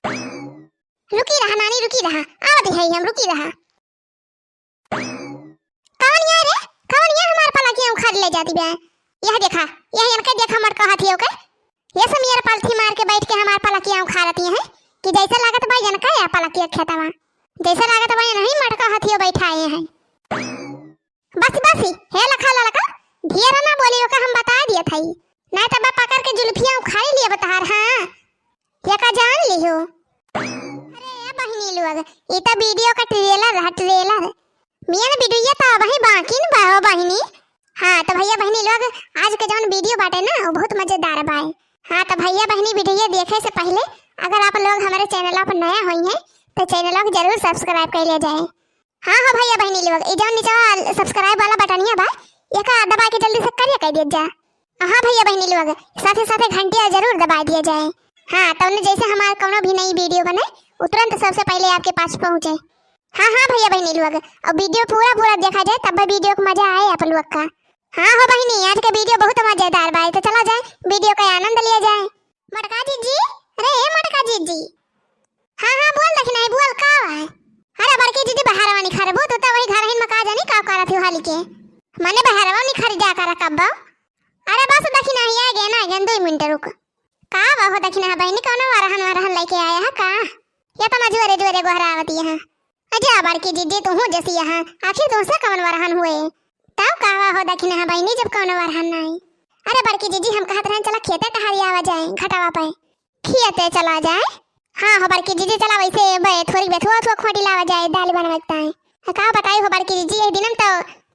रुकी रहा नानी, रुकी रहा, आवत है हम, रुकी रहा। कौन यार रे, कौन यार हमार पाला के उखाड़ ले जाती बे? यह देखा, यह इनके देखा मटका हाथी ओके, ये सब मेरे पालथी मार के बैठ के हमार पाला के उखाड़ती है कि जैसा लागत भाई जनका या पाला के खेतवा, जैसा लागत भाई नहीं मटका हाथी बैठाए हैं। बस बस हे लखा ललका, ढेर ना बोलियो का हम बता दिया था, नहीं तब पकड़ के जुल्फियां उखाड़ लिए बतार। हां ये का जान लियो। अरे बहिनी लोग, ये तो वीडियो का ट्रेलर है, ट्रेलर मियां वीडियो तो वही बाकी न बाहो बहिनी। हां तो भैया बहिनी लोग, आज के जौन वीडियो बाटे ना वो बहुत मजेदार बा। हां तो भैया बहिनी वीडियो देखे से पहले अगर आप लोग हमारे चैनल पर नया हुई हैं तो चैनल को जरूर सब्सक्राइब कर ले जाए। हां हां भैया बहिनी लोग, ये जौन नीचे सब्सक्राइब वाला बटनिया बा एका दबा के जल्दी से करिए कह दिया जा। हां भैया बहिनी लोग, साथे साथे घंटिया जरूर दबा दिया जाए। हां तो जैसे हमारा कोनो भी नई वीडियो बने तुरंत सबसे पहले आपके पास पहुंचे। हां हां भैया बहिनी लोग, अब वीडियो पूरा देखा जाए तब वीडियो को मजा आए आप लोग का। हां हो बहिनी, आज का वीडियो बहुत मजेदार बा, तो चला जाए वीडियो का आनंद लिया जाए। मटका जी, अरे मटका जी, हां हां बोल देखना है, बोल का है? अरे बड़की जी बाहर वानी खरबो तो वही घर हिन में का जानी का करा थी हाली के माने बाहर वानी खरीदा कर कब्बा। अरे बस देखना है, आ गया ना, गन 2 मिनट रुक। का हो देखना है बहिनी, कौन वारहन लेके आया है का? ये तो मजूरे जोरे गोहरावती है। अजा बड़की जी तू हूं जैसी यहां, आखिर तुमसे कौन वारहन हुए? तब का हो देखना है बहिनी जब कौन वारहन नहीं। अरे बड़की जी हम कहत रहन चला खेते टहरी आवा जाए, घटावा पे खेते चला जाए। हां हो बड़की जी चला वैसे बे थोड़ी बेथुआ थोड़ा खोटी लावा जाए, दाल बनवाता है। का बताई हो बड़की जी, एक दिन तो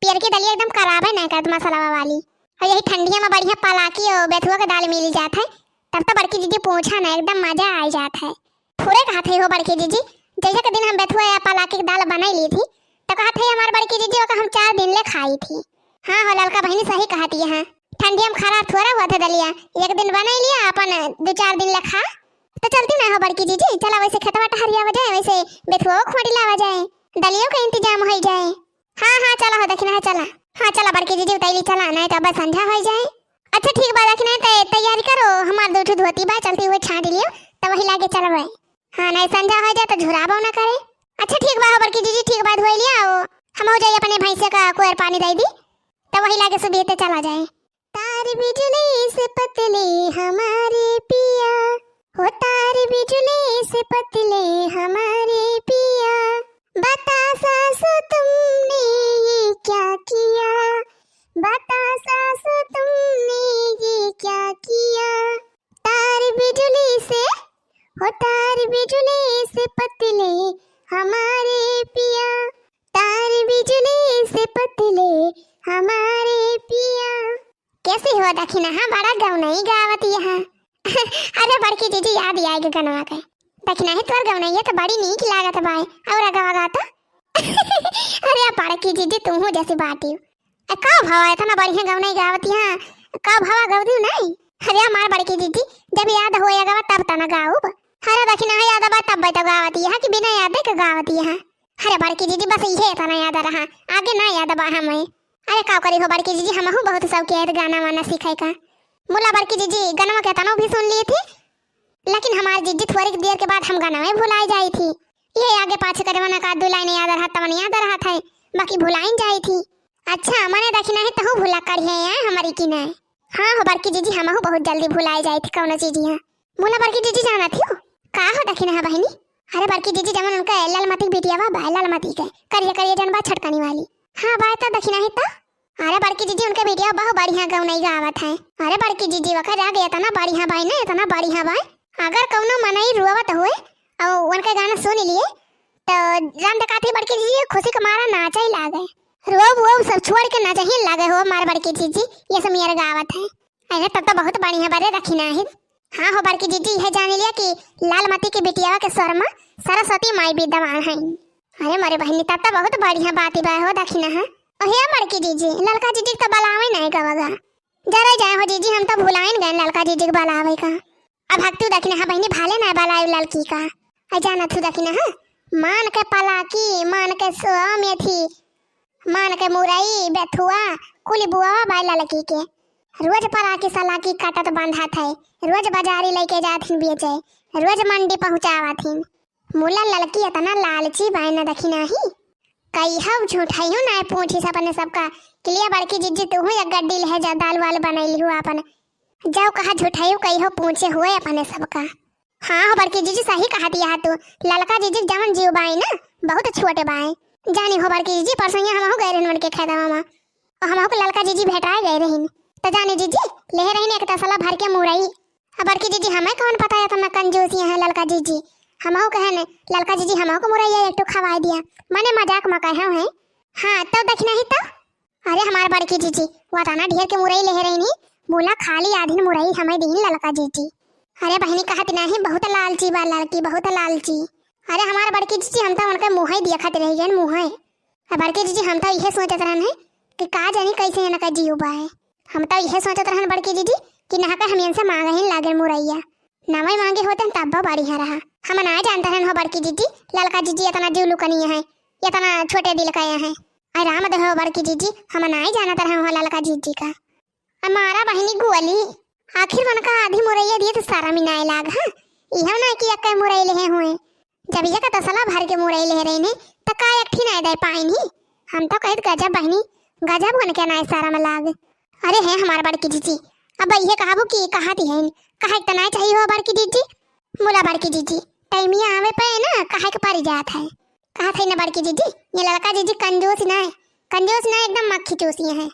पियर की दलिया एकदम खराब है ना कर मसाला वाली, और यही ठंडिया में बढ़िया पलाकी और बेथुआ का दाल मिल जाता है, तब तो बड़की जी पूछा ना एकदम मजा आ जाता है। थोड़े कहते हो बड़की जी, जैसे के दिन हम बेथुआ या पलाकी की दाल बनाई ली थी तो कहते हैं हमारे बड़की जी का हम 4 दिन ले खाई थी। हां हो ललका बहनी सही कहती है, ठंडिया में खराब थोड़ा हुआ था दलिया, एक दिन बनाई लिया अपन 2-4 दिन ले खा तो चलती ना हो बड़की जी। चला वैसे खेतवा टहरिया हो जाए, वैसे बेथुआ खोटी लावा जाए, दलियों का इंतजाम हो जाए। हां हां चला हो देखना है, चला हां चला बड़की जी उतैली चला, नहीं तो अब संध्या हो जाए। अच्छा ठीक बा, देखना है तैयारी करो, हमार 2 धोती बा चलती हुए छाट लियो तो वही लाके चलबे। हां नहीं संध्या हो जाए तो झुराबो ना करे। अच्छा ठीक बा बड़की जी, ठीक बात होई लिया, हम हो जाए अपने भैंसे का कोयर पानी दे दी तो वही लाके सुबह ते चला जाए। तार बिजली से पतले हमारे पिया, हो तार बिजली से पतले हमारे पिया, बता सासु तुमने ये क्या किया, बता सासु तुमने ये क्या किया। तार बिजली से, हो तार बिजली से पतले हमारे पिया, तार बिजली से पतले हमारे पिया। कैसे हुआ दखिना? हाँ बड़ा गाँव नहीं गावती है। अरे बड़की जी याद आएगी गनवा के दखिना है तोर गाँव नहीं है तो बड़ी नीक लागत भाई, और गवा गाता। अरे बड़की जी तू हूँ जैसी बाटी का भाव इतना बढ़िया गाँव नहीं गावती है, का भावा गावती नहीं। अरे हमार बड़की जी जब याद हो गवा तब तना गाऊ। अरे दखिना है याद बा तब तो गावती है कि बिना याद के गावती है। अरे बड़की जी बस ये तना याद रहा, आगे ना याद बा हमें। अरे का करी हो बड़की जी, हम बहुत शौक है गाना वाना सीखे का। मुला बड़की जी गाना के तनो भी सुन लिए थे, लेकिन हमार जीजी थोड़ी देर के बाद हम गाना में भुलाई जाई थी। ये आगे पाछे करवाना का 2 लाइन याद रहा तब याद रहा था, बाकी भुलाई जाई थी। अच्छा मने देखना है तो भुला कर है हमारी की ना। हां हो बड़की जी हम बहुत जल्दी भुलाई जाई थी कौन चीज है। मुला बड़की जी जाना थी का हो देखना है बहनी। अरे बड़की जी जमन उनका लालमती बिटिया बा, लालमती के करिए करिए जनबा छटकनी वाली। हां बात तो देखना है तो। अरे बड़की जी उनके बेटिया बहुत बढ़िया गाँव नहीं गावत है। अरे बड़की जी वखर आ गया इतना बढ़िया भाई ना, इतना बढ़िया भाई, अगर कौनो मनई रुआवत हुए और उनका गाना सुन लिए तो जान दकाती बड़की जी खुशी के मारा नाचा ही लागे, रोब वो सब छोड़ के नाचा ही लागे हो मार बड़की जी ये सब मेरे गावत है। अरे तब तो बहुत बढ़िया बारे रखी ना है। हाँ हो बड़की जी है जान लिया कि लालमती की बेटिया के स्वर में सरस्वती माई विद्यमान है। अरे मारे बहनी तब तो बहुत बढ़िया बात बा हो दखिना है। अहे बड़की जी ललका जी तो बलावे नहीं गवागा, जरा जाए हो जी हम तो भुलाइन गए ललका जी के बलावे का। अब हक्तू दखिना है बहनी भाले ना बलावे लड़की का। अजाना थू दखिना है मान के पलाकी, मान के मेथी, मान के मुरई बेथुआ कुली बुआ बाई लड़की के रोज पलाकी सलाकी काटत बांधा थे, रोज बाजारी लेके जाथिन बेचे, रोज मंडी पहुंचावा थी। मुला लड़की इतना लालची बाय न देखी नाही। कई हव झूठाई हो ना पूछी सपने सबका क्लियर बड़की जिज्जी तू हो या गड्डी ले जा दाल वाल बनैली हो अपन जाओ कहा झूठाई हो कई हो पूछे हुए अपने सबका। हाँ हो बड़की जीजी सही कहा दिया तू। ललका जीजी जवन जीव बाई ना बहुत छोटे बाई जानी हो बड़की जीजी परसों हम हो गए रहन उनके खेता मामा और हम को ललका जीजी भेटाए गए रहन तो जानी जीजी ले रही एक तसला भर के मुरई। अब बड़की जीजी हमें कौन पता है तुम कंजूसी है ललका जीजी हम कहे न ललका जीजी हम को मुरई एक तो खवा दिया मने मजाक में कहे हैं। हाँ तब देखना ही तो अरे हमारे बड़की जीजी वो ताना ढेर के मुरई ले रही बोला खाली आधी मुरई हमें दी ललका जीजी। अरे बहनी कहत नहीं बहुत लालची बा लड़की बहुत लालची। अरे हमारे बड़की जीजी हम तो उनके मुँह ही देखत रही गए मुँह है। बड़की जीजी हम तो यह सोचत रहन है कि का जानी कैसे है ना जीव बा है। हम तो यह सोचत रहन बड़की जीजी कि नहा कर हम इनसे मांगे ही लागे मुरैया नवाई मांगे होते तब बढ़िया रहा। हम ना जानते रहन हो बड़की जीजी ललका जीजी इतना जीव लुकनी है इतना छोटे दिल का है। आराम दे हो बड़की जीजी हम ना ही जानत रहन हो ललका जीजी का। हमारा बहनी गुअली आखिर मन का आधी मुरैया दिए तो सारा मिनाए लाग। हाँ यह ना कि एक मुरई ले हुए जब ये का तसला भर के मुरई ले रहे ने तो का एकठी ना दे पाइन ही। हम तो कहत गजब बहनी गजब बन के ना सारा में लाग। अरे है हमारा बड़की जीजी अब ये कहबो कि कहाती है कहा इतना चाहिए हो बड़की जीजी मुला बड़की जीजी टाइमिया आवे पे ना कहा के पारी जात है कहा थे ना बड़की जीजी ये लड़का जीजी कंजूस ना एकदम मक्खी चूसी है।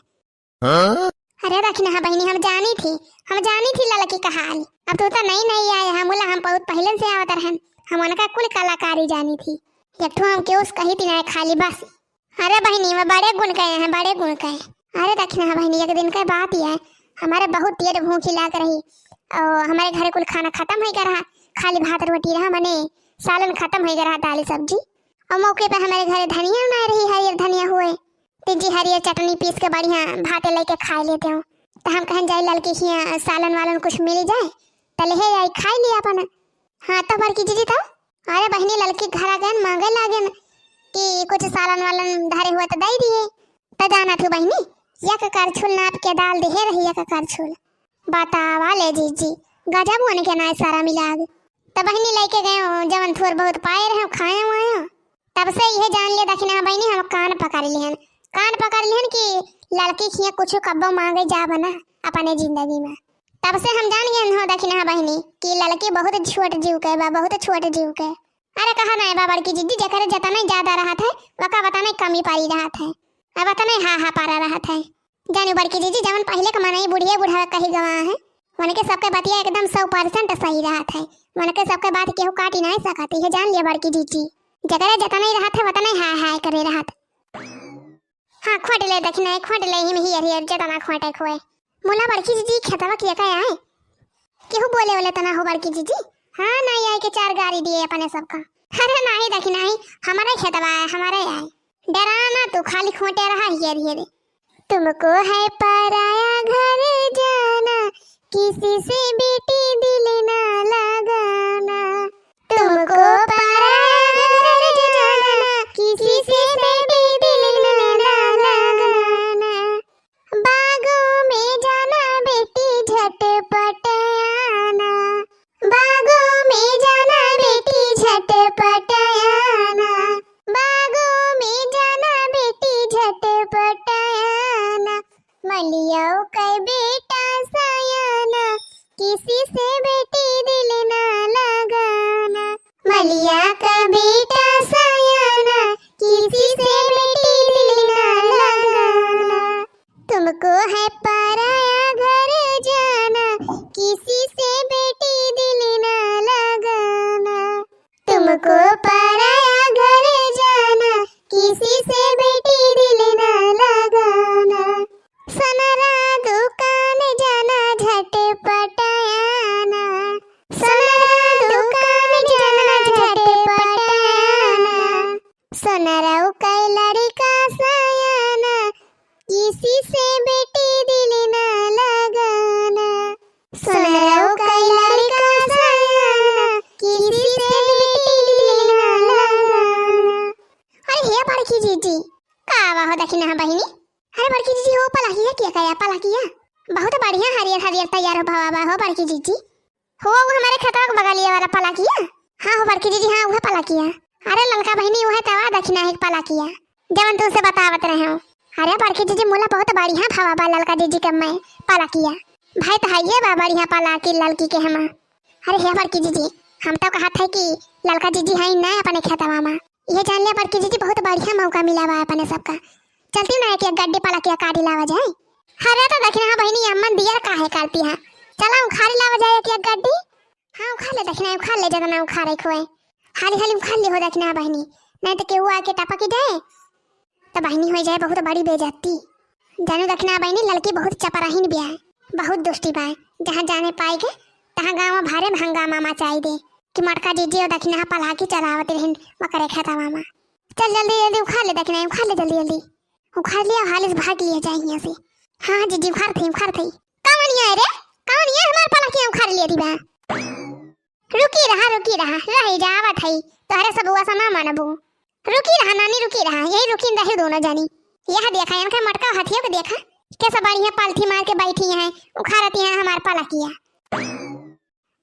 अरे रखना है बहनी हम जानी थी लड़की का हाल। अब तो नहीं आए हम बोला हम बहुत पहले से आवत रहन हम उनका कुल कलाकारी जानी थी एक तो हम क्यों कही थी ना खाली बस। अरे बहनी में बड़े गुण कहे हैं बड़े गुण कहे। अरे रखना है बहनी एक दिन का बात ही है हमारे बहुत देर भूखी लाग रही और हमारे घर कुल खाना खत्म हो गया रहा खाली भात रोटी रहा मने सालन खत्म हो गया रहा दाल सब्जी और मौके पे हमारे घर धनिया बना रही हरियर धनिया हुए तीजी हरियर चटनी पीस के बढ़िया भात लेके खा लेते हो तो हम कहें जाए लड़की खिया सालन वालन कुछ मिल जाए तो ले आई खा लिया अपन। हाँ तो बड़की जीजी तो अरे बहनी लड़की घर आ गए मांगे लागन कि कुछ सालन वालन धरे हुए तो दे दिए तो जाना थी बहनी एक करछुल नाप के डाल दे रही एक करछुल बतावा ले जीजी गजब होने के ना सारा मिलाग। तो बहनी लेके गए जवन थोड़ बहुत पाए रहे खाए हुए तब से यह जान लिया दखिना बहनी हम कान पकड़ लिहन कि लड़की खिया कुछ कब्बो मांगे जा बना अपने जिंदगी में। तब से हम जान गए हो दखिना बहनी कि लड़की बहुत छोट जीव के बा बहुत छोट जीव के। अरे कहा ना बा बड़की जीजी जकर जतना ज्यादा रहा था वका बताने कमी पारी रहा था अब बताने हा पारा रहा था। जानी बड़की जीजी जवन पहले का मनाई बुढ़िया बुढ़ा कही गवा है उनके सबके बातिया एकदम 100% सही रहा था उनके सबके बात केहू काटी नहीं सकती है जान लिया बड़की जीजी जकर जतना ही रहा था वतना हाय करे रहा था। हाँ खोट ले दखना खोट ले ही हरियर जतना खोटे खोए मुला बड़की जीजी खेतवा किया का आए केहू बोले तना हो बड़की जीजी। हाँ नहीं आए के 4 गाड़ी दिए अपने सबका। अरे नहीं दखना ही हमारा खेतवा है हमारे आए डराना तू खाली खोटे रहा हियर तुमको है पराया घर जाना किसी से बेटी दिल ना लगाना तुमको पराया घर जाना किसी से बेटी दिल ना लगाना बागों में जाना बेटी झटपट आना बागों में जाना बेटी झटपट आना बागों में जाना बेटी झटपट आना मलियाओ का बेटा सयाना किसी से बेटी दिल ना लगाना मलिया का बेटा सयाना किसी से बेटी दिल ना लगाना तुमको है पराया घर जाना किसी से बेटी दिल ना लगाना तुमको पराया घर जाना किसी से बेटी दिल ना लगाना सनरा दुकान जाना झटपट आना सनरा दुकान जाना झटपट आना सनरा का लड़का सयाना किसी से बेटी दिल ना लगाना सनरा का लड़का सयाना किसी से बेटी दिल ना लगाना। अरे हे बड़की जीजी का हो दखिना बहनी। अरे बड़की जीजी हो पलाकिया क्या बहुत बढ़िया हरियर हरियर तैयार हो भवा हो बड़की जीजी हो वो हमारे खेतवा के बगलिया वाला पाला किया। हाँ हो बड़की दीदी, हाँ वो पाला किया। अरे ललका बहनी वो है तवा दक्षिणा एक पाला किया जवन तुमसे बतावत रहे हो। अरे बड़की दीदी मोला बहुत बढ़िया भावा बा ललका दीदी का मैं पाला किया। भाई तो है ये बा बढ़िया पाला की ललकी के हम। अरे हे बड़की दीदी हम तो कहा था कि ललका दीदी है ना अपने खेतवा में, ये जान लिया बड़की दीदी बहुत बढ़िया मौका मिला बा अपने सबका। चलती ना कि गड्ढे पाला किया काटी लावा जाए। अरे तो दक्षिणा बहनी अम्मन दिया काहे करती है, चला उखाड़ लावा जाए कि गड्ढी। हाँ उखाड़ ले दक्षिणा, उखाड़ ले ज्यादा ना उखाड़े खोए, हाली हाली उखाड़ ले हो दक्षिणा बहनी, नहीं तो केहू आके टपक जाए तो बहनी हो जाए बहुत बड़ी बेइज्जती। जानू दक्षिणा बहनी लड़की बहुत चपराहीन भी है, बहुत दुष्टी बा। जहाँ जाने पाएगे तहाँ गाँव में भारे हंगामा मचाई दे कि मटका दीदी और दक्षिणा पला की चलावती रही मकरे खाता मामा। चल जल्दी जल्दी उखाड़ ले दक्षिणा, उखाड़ ले जल्दी जल्दी, उखाड़ लिया हाली से भाग लिए जाए यहाँ से। हाँ जीजी उखाड़ थी कौन है रे, कौन है हमारे पला की उखाड़ लिया थी बा। रुकी रहा रही जावत है तोहरे सब हुआ सना मानबू। रुकी रहा नानी रुकी रहा, यही रुकी रही दोनों जानी। यह देखा इनका मटका हाथियों को देखा कैसा बढ़िया पालथी मार के बैठी है, उखाड़ती है हमारे पला किया।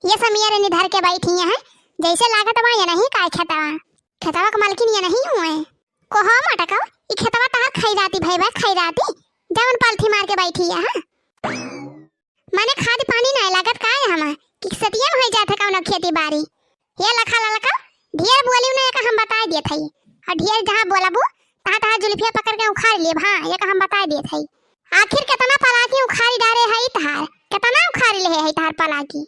ये समीर निधर के बैठी है जैसे लागत बा ये नहीं काय खेतवा का मालकिन ये नहीं हुए को हो मटका ई खेतवा तहार खैराती भाई बा खैराती जवन पालथी मार के बैठी है। माने खाद पानी नहीं लागत काय हम कि सतिया में हो जात कौन खेती बाड़ी। ये लखा ललका ढेर बोली ने एक हम बता दिए थे, और ढेर जहां बोलबू तहां तहां जुल्फिया पकड़ के उखाड़ लिए। हां ये हम बता दिए थे। आखिर कितना पला की उखाड़ी डारे है तहार, कितना उखाड़ी ले है तहार पला की।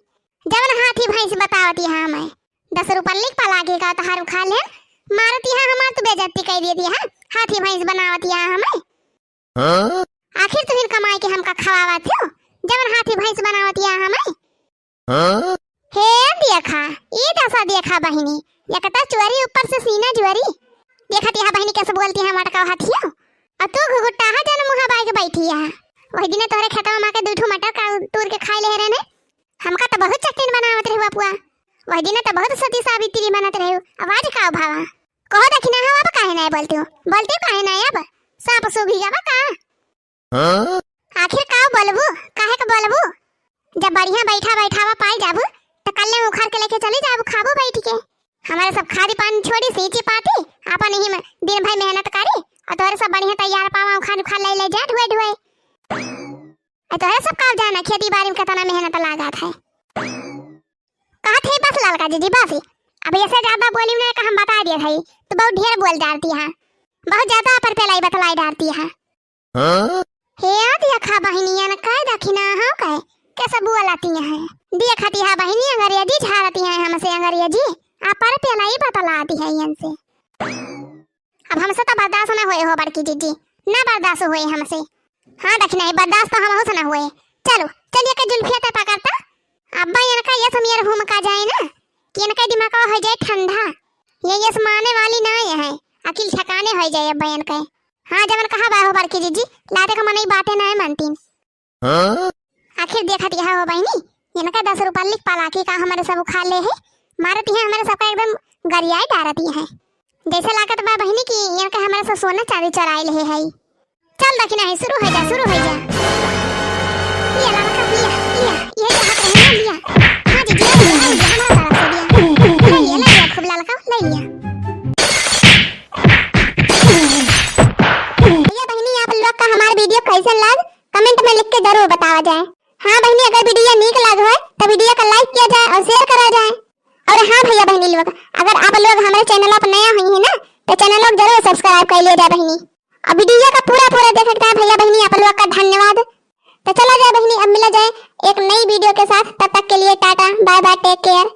जवन हाथी भैंस बतावती है मैं 10 रुपये लिख पला के का तहार उखाड़ ले मारती है हमार तो बेइज्जती कर देती है, हाथी भैंस बनावती है हमें। आखिर तुम कमाई के हमका खवावत हो जवन हाथी भैंस बनावती है हमें। हे देखा ये दशा देखा बहिनी, ये कता चोरी ऊपर से सीना जुआरी देखती है बहिनी कैसे बोलती है मटका हाथिया। और तू घुघुट्टा है जन मुहा बाई के बैठी है। वही दिन तोरे खेतवा में के दूठो मटर का तोड़ के खाई ले रहने, हमका तो बहुत चटनी बनावत रहे बुआ। वही दिन तो बहुत सती सावित्री बनत रहे। आवाज का भावा कहो दखिना हो अब काहे नहीं बोलती हो, बोलती काहे नहीं अब सांप सूघी जाबा का। आखिर का बोलबू काहे का बोलबू, जब बढ़िया बैठावा पाई जाबू तो कल्ले उखाड़ के लेके चली जाबू खाबू बैठ के। हमारे सब खादी पानी छोड़ी सींची पाती अपन ही दिन भर मेहनत करी और तोरे सब बढ़िया तैयार पावा उखाड़ ले जा ढुए तोरे सब का जाना खेती बाड़ी में कितना मेहनत लागत है। कहत है बस ललका दीदी बस अब ऐसे ज्यादा बोली ना हम बता दिए भाई तो बहुत ढेर बोल डालती है, बहुत ज्यादा पर पेलाई बतलाई डालती है। हे देखा बहिनिया न कह दखिना हो कहे कैसा बुआ लाती है देखती है बहिनी अंग्रेजी झाड़ती है हमसे अंग्रेजी आप पर पेलाई बतलाती है इनसे। अब हमसे तो बर्दाश्त न हुए हो बड़की दीदी, ना बर्दाश्त हुए हमसे। हाँ दखिना बर्दाश्त तो हम से न हुए। चलो चलिए के जुल्फिया ते पकड़ता अब्बा इनका ये समीर घूम का जाए ना कि इनका दिमाग हो जाए ठंडा, ये माने वाली ना है अकिल ठिकाने हो जाए अब्बा इनका। हाँ जवन कहा बाहो बड़की दीदी लाते का मनई बातें ना मानती। आखिर देखा दिया हो बहनी इनका 10 रुपये लिख पाला की का हमारे सब उखाड़ ले है मारती है हमारे सबका एकदम गरियाई डारती है जैसे लागत बा बहनी की इनका हमारे सब सोना चांदी चराई ले है। चल दखिना है शुरू हो जा ये लड़का लिया ये जहां रहना लिया। हां दीदी हमारा तरफ से लिया ले लिया खूब लड़का ले लिया। भैया बहनी आप लोग का हमारा वीडियो कैसा लगा कमेंट में लिख के जरूर बतावा जाए। हाँ बहनी अगर वीडियो नीक लग हो तो वीडियो को लाइक किया जाए और शेयर करा जाए। और हाँ भैया बहनी लोग अगर आप लोग हमारे चैनल पर नया हुई है ना तो चैनल को जरूर सब्सक्राइब कर लिया जाए बहनी। और वीडियो का पूरा देखता है भैया बहनी आप लोग का धन्यवाद। तो चला जाए बहनी अब मिला जाए एक नई वीडियो के साथ, तब तक के लिए tata bye bye take care.